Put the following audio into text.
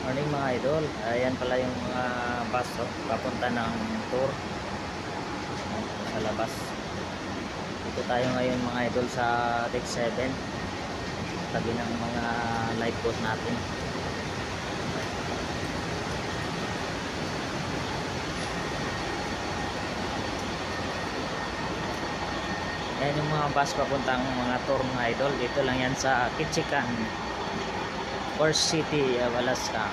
Morning mga idol. Ayan pala yung mga bus papunta ng tour. Ayan, sa labas. Dito tayo ngayon mga idol sa Deck 7. Tabi ng mga lifeboat natin. Ayan yung mga bus papuntang mga tour mga idol. Dito lang yan sa Ketchikan, Forest City, Alaska.